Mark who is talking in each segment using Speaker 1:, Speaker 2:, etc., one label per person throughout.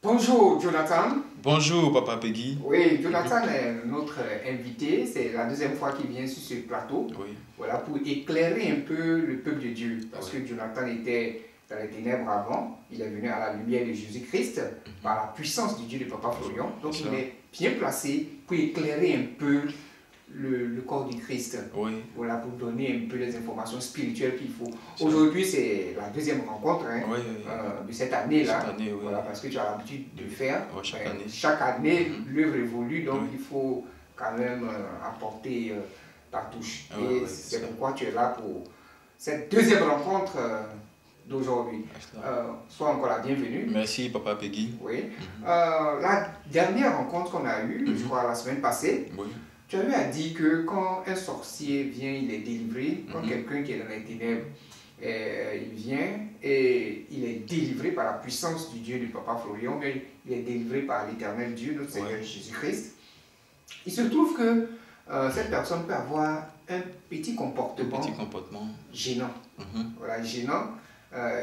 Speaker 1: Bonjour Jonathan.
Speaker 2: Bonjour Papa Peggy.
Speaker 1: Oui, Jonathan est notre invité. C'est la deuxième fois qu'il vient sur ce plateau.
Speaker 2: Oui.
Speaker 1: Voilà, pour éclairer un peu le peuple de Dieu. Parce que Jonathan était dans les ténèbres avant. Il est venu à la lumière de Jésus-Christ par la puissance du Dieu de Papa Florian. Donc il est bien placé pour éclairer un peu le corps du Christ.
Speaker 2: Oui.
Speaker 1: Voilà, pour donner un peu les informations spirituelles qu'il faut. Aujourd'hui, c'est la deuxième rencontre de cette année-là. Voilà, parce que tu as l'habitude de faire. Chaque année, l'œuvre évolue, donc il faut quand même apporter ta touche. Et c'est pourquoi tu es là pour cette deuxième rencontre d'aujourd'hui. Sois encore la bienvenue.
Speaker 2: Merci Papa Peggy.
Speaker 1: Oui. La dernière rencontre qu'on a eue, je crois la semaine passée, tu as dit que quand un sorcier vient, il est délivré. Quand quelqu'un qui est dans les ténèbres, il vient et il est délivré par la puissance du Dieu du Papa Florian, mais il est délivré par l'éternel Dieu, notre Seigneur Jésus-Christ. Il se trouve que cette personne peut avoir un petit comportement gênant. Voilà, gênant.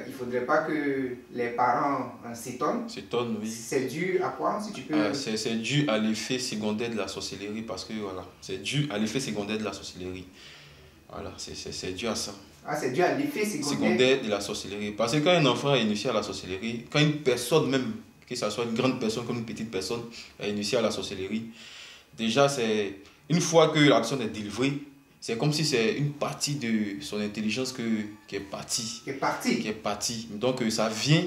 Speaker 1: Il ne faudrait pas que les parents s'étonnent.
Speaker 2: S'étonnent, oui.
Speaker 1: C'est dû à quoi, si tu peux...
Speaker 2: c'est dû à l'effet secondaire de la sorcellerie, parce que voilà, c'est dû à l'effet secondaire de la sorcellerie. Voilà, c'est dû à ça.
Speaker 1: Ah, c'est dû à l'effet secondaire
Speaker 2: de la sorcellerie. Parce que quand un enfant est initié à la sorcellerie, quand une personne même, que ce soit une grande personne comme une petite personne, est initiée à la sorcellerie, déjà c'est une fois que la personne est délivrée, c'est comme si c'est une partie de son intelligence qui est partie. Qui est partie. Donc ça vient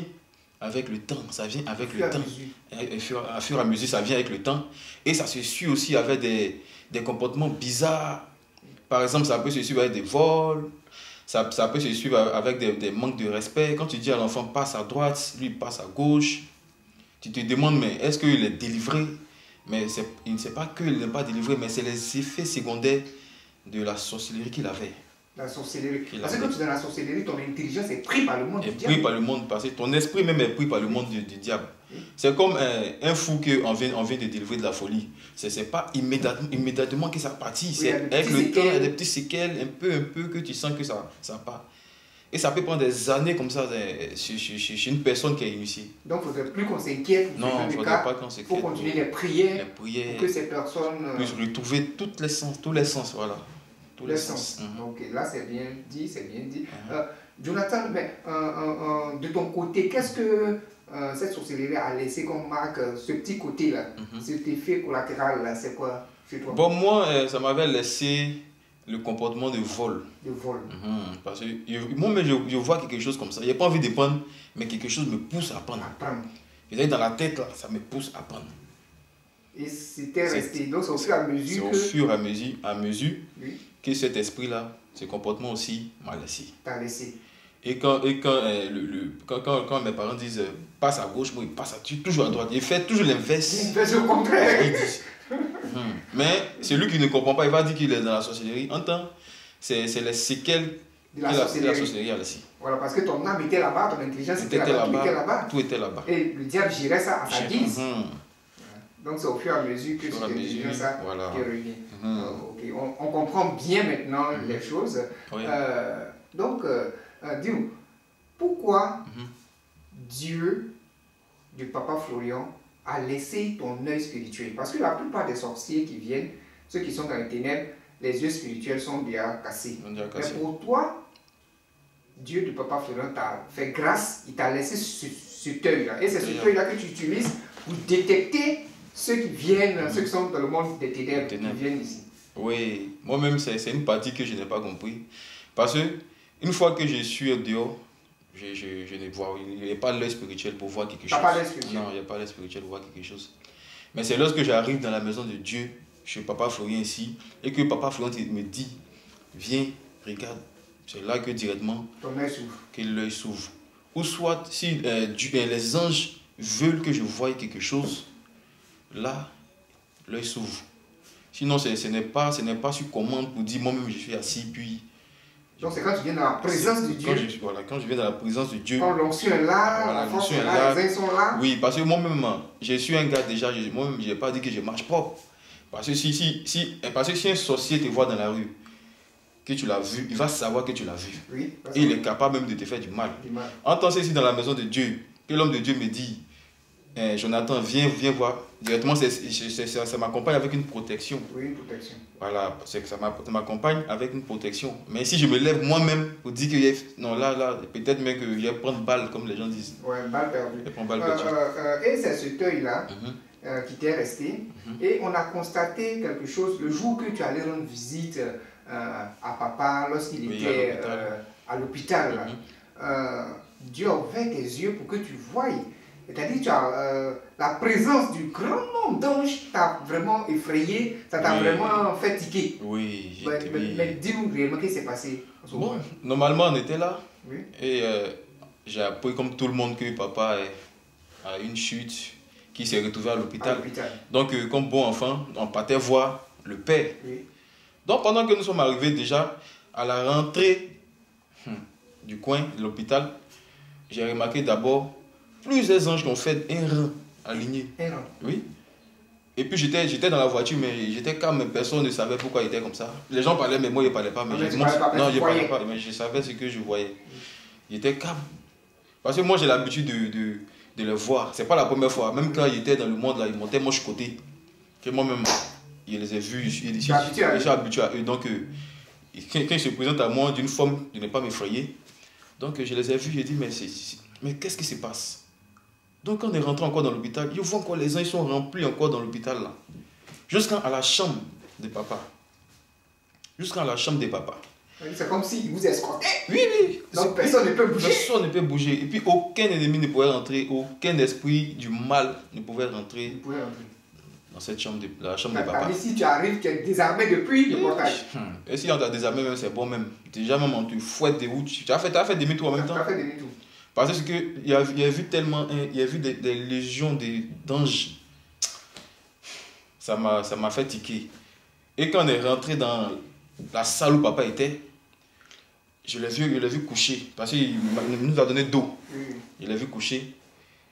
Speaker 2: avec le temps. Ça vient avec le temps. À fur et à mesure, ça vient avec le temps. Et ça se suit aussi avec des comportements bizarres. Par exemple, ça peut se suivre avec des vols. Ça peut se suivre avec des manques de respect. Quand tu dis à l'enfant passe à droite, lui passe à gauche. Tu te demandes, mais est-ce qu'il est délivré? Mais il ne sait pas qu'il n'est pas délivré, mais c'est les effets secondaires de la sorcellerie qu'il avait.
Speaker 1: La sorcellerie. Parce que quand tu es dans la sorcellerie, ton intelligence est prise par le monde du diable.
Speaker 2: Pris par le monde, parce que ton esprit même est pris par le monde du diable. C'est comme un fou qu'on vient de délivrer de la folie. C'est pas immédiatement que ça partit. C'est avec le temps, il y a des petits séquelles, un peu que tu sens que ça part. Et ça peut prendre des années comme ça chez une personne qui est initiée.
Speaker 1: Donc il ne faudrait plus qu'on s'inquiète.
Speaker 2: Non, il ne faudrait pas qu'on s'inquiète.
Speaker 1: Il faut continuer les prières pour que ces personnes
Speaker 2: puissent retrouver tous les sens, voilà.
Speaker 1: Tous les sens. Donc là, c'est bien dit, c'est bien dit. Jonathan, mais de ton côté, qu'est-ce que cette sorcellerie a laissé comme marque, ce petit côté-là, cet effet collatéral-là, c'est quoi chez toi?
Speaker 2: Bon, moi, ça m'avait laissé le comportement de vol.
Speaker 1: De vol.
Speaker 2: Parce que moi-même, je vois quelque chose comme ça. Je n'ai pas envie de prendre, mais quelque chose me pousse à prendre. Et dans la tête, là, ça me pousse à prendre.
Speaker 1: Et c'était resté. Donc, c'est au fur et à mesure
Speaker 2: que... C'est au fur et à mesure que cet esprit-là, ce comportement aussi m'a laissé.
Speaker 1: T'as laissé.
Speaker 2: Et quand mes parents disent passe à gauche, moi, il passe toujours à droite. Il fait toujours l'inverse.
Speaker 1: Il fait le contraire.
Speaker 2: Mais celui qui ne comprend pas, il va dire qu'il est dans la sorcellerie. Entends, c'est les séquelles
Speaker 1: de la sorcellerie
Speaker 2: a laissé.
Speaker 1: Voilà, parce que ton âme était là-bas, ton intelligence était là-bas.
Speaker 2: Tout était là-bas.
Speaker 1: Et le diable gérait ça à sa guise. Donc c'est au fur et à mesure que cette intelligence qui revient. On comprend bien maintenant les choses. Donc, dis-nous, pourquoi Dieu du Papa Florian a laissé ton œil spirituel? Parce que la plupart des sorciers qui viennent, ceux qui sont dans les ténèbres, les yeux spirituels sont déjà cassés. Mais pour toi, Dieu du Papa Florian t'a fait grâce, il t'a laissé cet œil-là. Et c'est cet œil-là que tu utilises pour détecter ceux qui viennent, ceux qui sont dans le monde des ténèbres, qui viennent ici.
Speaker 2: Oui, moi-même, c'est une partie que je n'ai pas compris. Parce que une fois que je suis dehors, je ne vois, il n'y a pas l'œil spirituel pour voir quelque chose.
Speaker 1: Pas l'œil spirituel.
Speaker 2: Non, il n'y a pas l'œil spirituel pour voir quelque chose. Mais c'est lorsque j'arrive dans la maison de Dieu, chez Papa Florian ici, et que Papa Florian me dit, viens, regarde. C'est là que directement, que l'œil s'ouvre. Ou soit, si les anges veulent que je voie quelque chose, là, l'œil s'ouvre. Sinon, ce n'est pas sur commande pour dire, moi-même je suis assis, puis...
Speaker 1: Donc c'est quand tu viens dans la présence de Dieu.
Speaker 2: Quand je viens dans la présence de Dieu.
Speaker 1: Quand l'onction est là, la force est là, les uns sont là.
Speaker 2: Oui, parce que moi-même, je suis un gars déjà, moi-même, je n'ai pas dit que je marche propre. Parce que si un sorcier te voit dans la rue, que tu l'as vu, il va savoir que tu l'as vu.
Speaker 1: Oui,
Speaker 2: et il est capable même de te faire du mal. En tant que ici dans la maison de Dieu, que l'homme de Dieu me dit, Jonathan, viens voir. Directement, ça m'accompagne avec une protection.
Speaker 1: Oui, une protection.
Speaker 2: Voilà, c'est que ça m'accompagne avec une protection. Mais si je me lève moi-même pour dire que non, là, peut-être même que je vais prendre balle, comme les gens disent.
Speaker 1: Ouais, balle perdue.
Speaker 2: Balle perdue.
Speaker 1: Et c'est ce œil-là qui t'est resté. Et on a constaté quelque chose le jour que tu allais rendre visite à papa lorsqu'il était à l'hôpital. Dieu a ouvert tes yeux pour que tu voies. C'est-à-dire tu as la présence du grand nombre d'anges t'a vraiment effrayé, ça t'a vraiment fait tiquer.
Speaker 2: Oui,
Speaker 1: mais dis-nous réellement qu'est-ce qui s'est passé.
Speaker 2: Bon, normalement on était là.
Speaker 1: Oui.
Speaker 2: Et j'ai appris comme tout le monde que papa a une chute, qui s'est retrouvé à l'hôpital. Donc comme bon enfant, on partait voir le père.
Speaker 1: Oui.
Speaker 2: Donc pendant que nous sommes arrivés déjà à la rentrée du coin de l'hôpital, j'ai remarqué d'abord plusieurs anges qui ont fait un rang aligné.
Speaker 1: Un rang.
Speaker 2: Oui. Et puis j'étais dans la voiture, mais j'étais calme, personne ne savait pourquoi il était comme ça. Les gens parlaient, mais moi je ne parlais pas. Mais je ne parlais pas, mais je savais ce que je voyais. Il était calme. Parce que moi j'ai l'habitude de le voir. Ce n'est pas la première fois. Même quand il était dans le monde, là, il montait moche côté. Que moi-même, je les ai vus, je suis habitué à eux. Donc quand ils se présentent à moi d'une forme de ne pas m'effrayer, donc je les ai vus, j'ai dit, mais qu'est-ce qui se passe? Donc quand on est rentré encore dans l'hôpital, je vois encore les gens, ils sont remplis encore dans l'hôpital là. Jusqu'à la chambre de papa. Jusqu'à la chambre de papa.
Speaker 1: C'est comme s'ils vous escortaient.
Speaker 2: Oui.
Speaker 1: Donc personne ne peut bouger.
Speaker 2: Personne ne peut bouger. Et puis aucun ennemi ne pouvait rentrer, aucun esprit du mal ne pouvait rentrer dans cette chambre la chambre de papa.
Speaker 1: Si tu arrives, tu es désarmé depuis le portage.
Speaker 2: Et si on t'a désarmé, même c'est bon même. Déjà même on te fouette des routes. Tu as fait demi-tour en même temps.
Speaker 1: Tu as fait demi-tour.
Speaker 2: Parce qu'il a vu tellement, il a vu des légions d'anges. Ça m'a fait tiquer. Et quand on est rentré dans la salle où papa était, je l'ai vu coucher. Parce qu'il nous a donné d'eau. Je l'ai vu coucher.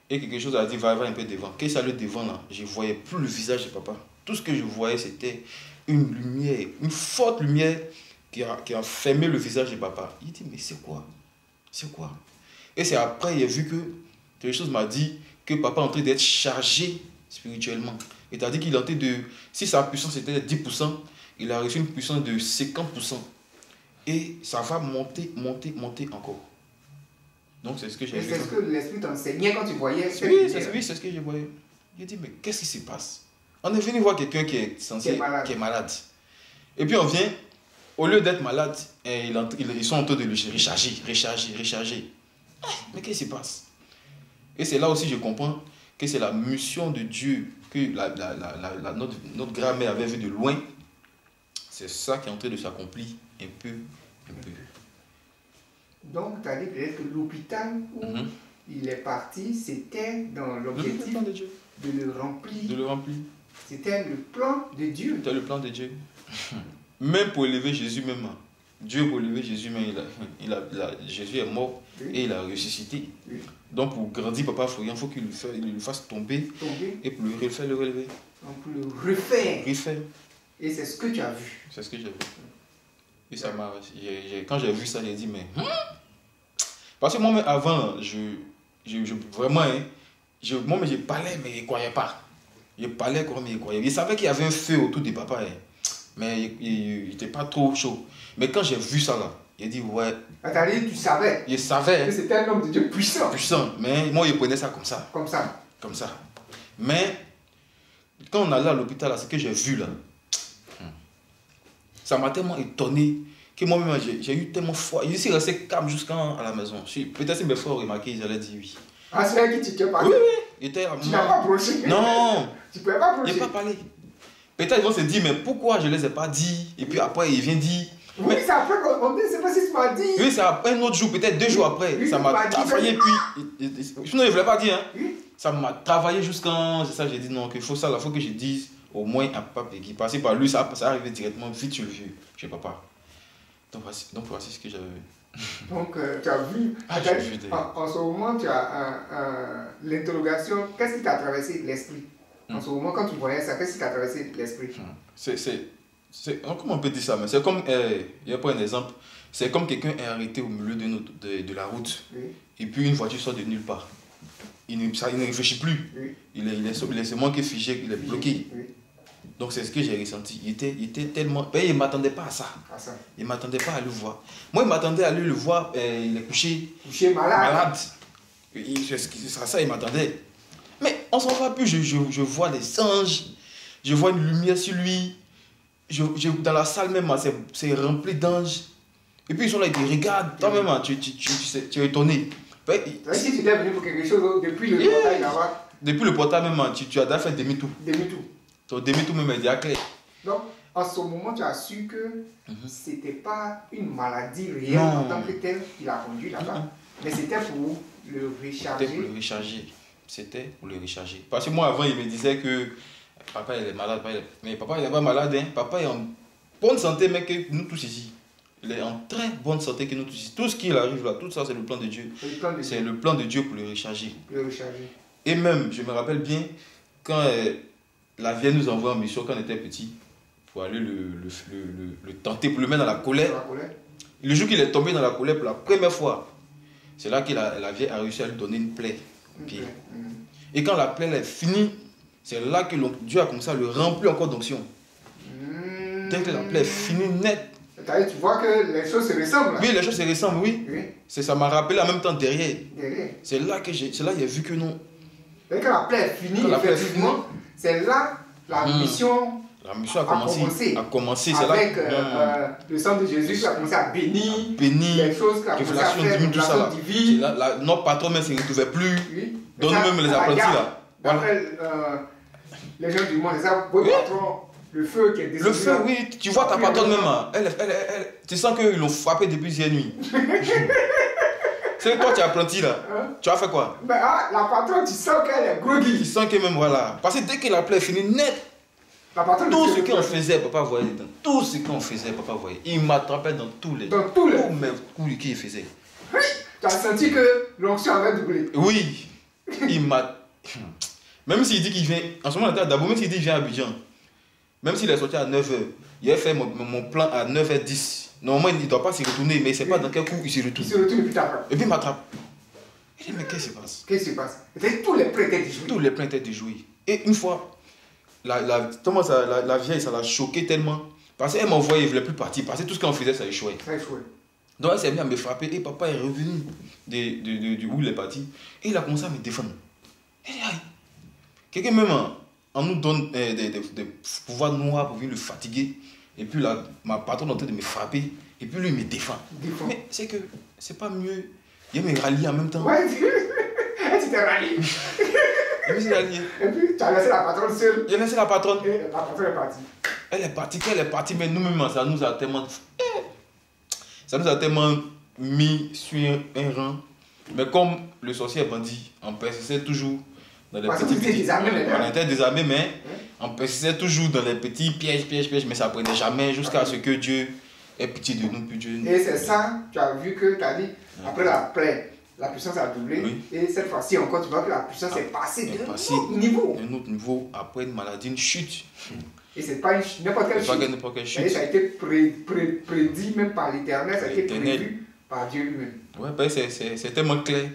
Speaker 2: Et quelque chose a dit, va un peu devant. Quand il allait devant là, je ne voyais plus le visage de papa. Tout ce que je voyais, c'était une lumière, une forte lumière qui a fermé le visage de papa. Il dit, mais c'est quoi? C'est quoi? Et c'est après, il a vu que quelque chose m'a dit que papa est en train d'être chargé spirituellement. C'est-à-dire qu'il est en train de, si sa puissance était de 10%, il a reçu une puissance de 50%. Et ça va monter encore. Donc c'est ce que j'ai vu.
Speaker 1: C'est ce que l'esprit t'enseignait quand tu voyais.
Speaker 2: Oui, c'est ce que je voyais. J'ai dit, mais qu'est-ce qui se passe? On est venu voir quelqu'un qui est malade. Et puis on vient, au lieu d'être malade, ils sont en train de le recharger. Mais qu'est-ce qui se passe? Et c'est là aussi je comprends que c'est la mission de Dieu que notre grand-mère avait vu de loin. C'est ça qui est en train de s'accomplir un peu.
Speaker 1: Donc, tu as dit peut-être que l'hôpital où il est parti, c'était dans l'objectif de le remplir. C'était le plan de Dieu.
Speaker 2: C'était le plan de Dieu. Même pour élever Jésus même. Dieu pour élever Jésus même, Jésus est mort et il a ressuscité. Oui. Donc pour grandir Papa Florian, il faut qu'il le fasse tomber. Et pour le refaire, le relever.
Speaker 1: Donc pour le refaire. Et c'est ce que tu as vu.
Speaker 2: C'est ce que j'ai vu. Et ça m'a... Quand j'ai vu ça, j'ai dit, mais... Parce que moi-même, avant, vraiment, moi-même, je parlais, mais je ne croyais pas. Je parlais, mais je ne croyais pas. Je savais qu'il y avait un feu autour de papa, mais il n'était pas trop chaud. Mais quand j'ai vu ça, là, j'ai dit, ouais...
Speaker 1: C'est-à-dire, tu savais.
Speaker 2: Je savais.
Speaker 1: Que c'était un homme de Dieu puissant.
Speaker 2: Puissant, mais moi, je prenais ça comme ça. Comme ça. Mais, quand on allait à l'hôpital, là, ce que j'ai vu, là, ça m'a tellement étonné que moi-même, j'ai eu tellement froid. Je suis resté calme jusqu'à la maison. Peut-être si mes frères ont remarqué, ils allaient dire oui.
Speaker 1: Ah, c'est là qui tu t'es parlé?
Speaker 2: Oui.
Speaker 1: Tu n'as pas approché?
Speaker 2: Non.
Speaker 1: Tu ne pouvais pas approcher?
Speaker 2: Je n'ai pas parlé. Peut-être ils vont se dire, mais pourquoi je ne les ai pas dit? Et puis après, il vient dire...
Speaker 1: Oui, c'est après qu'on dit, c'est pas si tu m'as dit.
Speaker 2: Oui, c'est un autre jour, peut-être 2 jours après.
Speaker 1: Oui,
Speaker 2: ça m'a travaillé, puis... Sinon, je ne voulais pas dire. Hein. Oui. Ça m'a travaillé jusqu'à... C'est ça, j'ai dit non, qu'il faut ça, il faut que je dise au moins à papa Peggy. Parce que par lui, ça arrivait directement vite sur le vieux, chez papa. Donc voici ce que j'avais vu.
Speaker 1: Donc, tu as vu... En ce moment, tu as l'interrogation. Qu'est-ce qui t'a traversé l'esprit? En ce moment, quand tu voyais ça, qu'est-ce qui t'a traversé l'esprit?
Speaker 2: Comment on peut dire ça? Mais c'est comme, il y a pas un exemple, c'est comme quelqu'un est arrêté au milieu de la route, oui. Et puis une voiture sort de nulle part. il ne réfléchit plus.
Speaker 1: Oui.
Speaker 2: Il est seulement que figé, il est bloqué.
Speaker 1: Oui.
Speaker 2: Donc c'est ce que j'ai ressenti. Il était tellement... il ne m'attendait pas à ça. Il ne m'attendait pas à le voir. Moi, il m'attendait à lui le voir, il est couché malade. C'est ça, il m'attendait. Mais on s'en va plus, je vois des anges, je vois une lumière sur lui. Dans la salle même, c'est rempli d'anges. Et puis ils sont là, ils te regardent. Toi-même, tu es étonné.
Speaker 1: Si tu étais venu pour quelque chose depuis le portail là-bas.
Speaker 2: Depuis le portail même, tu as déjà fait demi-tour.
Speaker 1: Demi-tour.
Speaker 2: Ton demi-tour même est déjà clair.
Speaker 1: Donc, en ce moment, tu as su que ce n'était pas une maladie réelle en tant que telle qui l'a conduit là-bas. Mais c'était pour le recharger.
Speaker 2: C'était pour le recharger. C'était pour le recharger. Parce que moi, avant, il me disait que papa, il est malade. Mais papa, il n'est pas malade. Hein. Papa est en bonne santé, mais que nous tous ici. Il est en très bonne santé que nous tous ici. Tout ce qui arrive là, tout ça, c'est le plan de Dieu. C'est le plan de Dieu pour le recharger. Et même, je me rappelle bien, quand la Vierge nous envoie en mission quand on était petit, pour aller le tenter, pour le mettre dans la colère. Le jour qu'il est tombé dans la colère pour la première fois, c'est là que la Vierge a réussi à lui donner une plaie au pied. Et quand la plaie est finie, c'est là que Dieu a commencé à le remplir encore d'onction. Dès que la plaie est finie, net.
Speaker 1: Tu vois que les choses se ressemblent.
Speaker 2: Oui, les choses se ressemblent, oui. Ça m'a rappelé en même temps derrière. C'est là que j'ai vu que non.
Speaker 1: Dès que la plaie est finie, effectivement, c'est là la mission.
Speaker 2: La mission a commencé.
Speaker 1: Avec le sang de Jésus qui a commencé à bénir les choses qui a commencé à faire, révélation divine.
Speaker 2: Notre patron même ne se retrouvait plus.
Speaker 1: Oui.
Speaker 2: Donne-nous même les apprentis là.
Speaker 1: Après, les gens du monde, c'est ça, votre patron, le feu qui est descendu.
Speaker 2: Le feu, oui, tu vois ta patronne même, tu sens qu'ils l'ont frappé depuis hier nuit. C'est toi, tu es apprenti là. Tu as fait quoi?
Speaker 1: La patronne, tu sens qu'elle est groggy.
Speaker 2: Tu sens que même, voilà. Parce que dès que la plaie est finie, net. Tout ce qu'on faisait, papa voyait dedans. Tout ce qu'on faisait, papa voyait. Il m'attrapait dans tous les coups qu'il faisait.
Speaker 1: Oui. Tu as senti que l'onction avait doublé.
Speaker 2: Oui. Il m'a... Même s'il dit qu'il vient... En ce moment, d'abord, même s'il dit qu'il vient à Abidjan, même s'il est sorti à 9h, il a fait mon plan à 9h10. Normalement, il ne doit pas s'y retourner, mais il ne sait pas dans quel coup il s'y retourne.
Speaker 1: Il se retourne et puis t'attrape.
Speaker 2: Et puis il m'attrape. Il dit, mais qu'est-ce qui se passe?
Speaker 1: Qu'est-ce qui se passe? Tous les prêts étaient déjoués.
Speaker 2: Tous les prêts étaient déjoués. Et une fois, la vieille, ça l'a choqué tellement. Parce qu'elle m'envoyait, elle ne voulait plus partir. Parce que tout ce qu'on faisait, ça échouait. Donc elle s'est mise à me frapper. Et papa est revenu de où il est parti. Et il a commencé à me défendre. Et il dit, aïe. Quelqu'un même on nous donne des pouvoirs noirs pour venir le fatiguer. Et puis ma patronne est en train de me frapper. Et puis lui, il me défend. Mais c'est que c'est pas mieux. Il me rallie en même temps.
Speaker 1: Ouais, tu t'es rallié.
Speaker 2: Je me suis rallié.
Speaker 1: Et puis tu as laissé la patronne seule.
Speaker 2: J'ai laissé la patronne.
Speaker 1: Et la patronne est partie.
Speaker 2: Elle est partie, mais nous-mêmes, ça nous a tellement mis sur un rang. Mais comme le sorcier est bandit, on persistait toujours dans les petits on était désarmés, mais on persistait toujours dans les petits pièges, mais ça ne prenait jamais jusqu'à ce que Dieu ait pitié de nous.
Speaker 1: Et c'est ça, tu as vu que tu as dit, après la plaie, la puissance a doublé. Et cette fois-ci encore, tu vois que la puissance est passée d'un autre niveau.
Speaker 2: Un autre niveau, après une maladie, une chute.
Speaker 1: Et c'est pas n'importe quelle chute. Ça a été prédit même par l'Éternel, ça a été prévu par Dieu lui-même.
Speaker 2: Ouais, c'est tellement clair.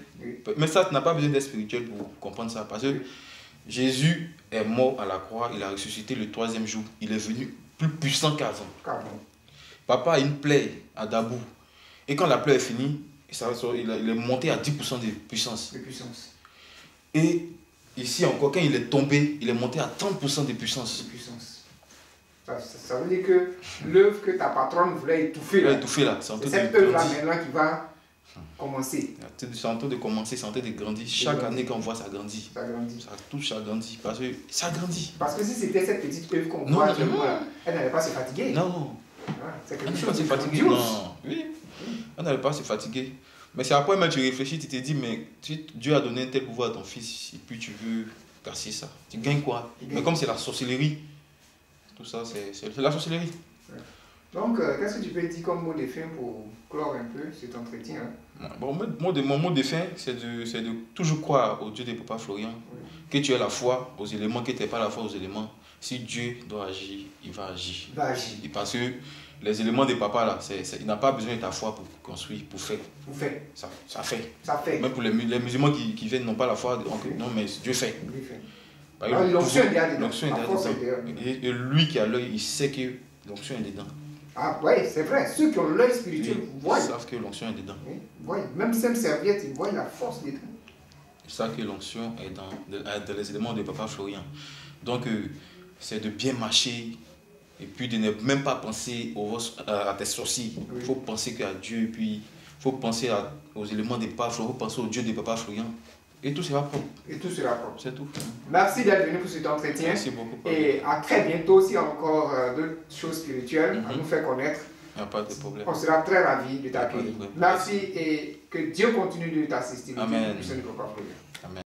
Speaker 2: Mais ça, tu n'as pas besoin d'être spirituel pour comprendre ça. Parce que Jésus est mort à la croix, il a ressuscité le 3e jour. Il est venu plus puissant qu'avant. Papa a une plaie à Dabou. Et quand la plaie est finie, il est monté à 10% de puissance. Et ici encore, quand il est tombé, il est monté à 30% de puissance.
Speaker 1: Ça veut dire que l'œuvre que ta patronne voulait étouffer, c'est cette œuvre-là maintenant qui va commencer.
Speaker 2: C'est en train de commencer, c'est en train de grandir. Chaque année qu'on voit, ça grandit. Ça touche, ça grandit. Parce que ça grandit.
Speaker 1: Parce que si c'était cette petite œuvre qu'on voit, elle n'allait pas se fatiguer.
Speaker 2: Non.
Speaker 1: C'est
Speaker 2: quelque chose de fatigué. Non, oui. Elle n'allait pas se fatiguer. Mais c'est après, tu réfléchis, tu te dis, mais Dieu a donné un tel pouvoir à ton fils, et puis tu veux casser ça. Tu gagnes quoi? Mais comme c'est la sorcellerie, tout ça, c'est la sorcellerie.
Speaker 1: Donc, qu'est-ce que tu peux dire comme mot de fin pour clore un peu cet entretien?
Speaker 2: Bon, mon mot de fin, c'est de toujours croire au Dieu de Papa Florian, que tu aies la foi aux éléments, que tu n'aies pas la foi aux éléments, Si Dieu doit agir, il va agir.
Speaker 1: Il va agir.
Speaker 2: Et parce que les éléments de papa, là, il n'a pas besoin de ta foi pour construire, pour faire.
Speaker 1: Pour faire.
Speaker 2: Ça fait.
Speaker 1: Ça fait.
Speaker 2: Même pour les musulmans qui viennent, n'ont pas la foi, non, mais Dieu fait.
Speaker 1: Dieu fait.
Speaker 2: L'onction est dedans. Et lui qui a l'œil, il sait que l'onction est dedans.
Speaker 1: Ah oui, c'est vrai. Ceux qui ont l'œil spirituel voient.
Speaker 2: Ils savent que l'onction est dedans.
Speaker 1: Oui, voient. Même Sainte Serviette, ils voient la force dedans.
Speaker 2: Ils savent que l'onction est dans les éléments de Papa Florian. Donc, c'est de bien marcher et puis de ne même pas penser à tes sorciers. Il faut penser qu'à Dieu, et puis il faut penser aux éléments de Papa Florian, il faut penser au Dieu de Papa Florian. Et tout sera propre.
Speaker 1: Et tout sera propre.
Speaker 2: C'est tout.
Speaker 1: Merci d'être venu pour cet entretien.
Speaker 2: Merci beaucoup.
Speaker 1: Et à très bientôt si encore d'autres choses spirituelles à nous faire connaître.
Speaker 2: Il n'y a pas de problème.
Speaker 1: On sera très ravis de t'accueillir. Merci et que Dieu continue de t'assister.
Speaker 2: Amen.
Speaker 1: Amen.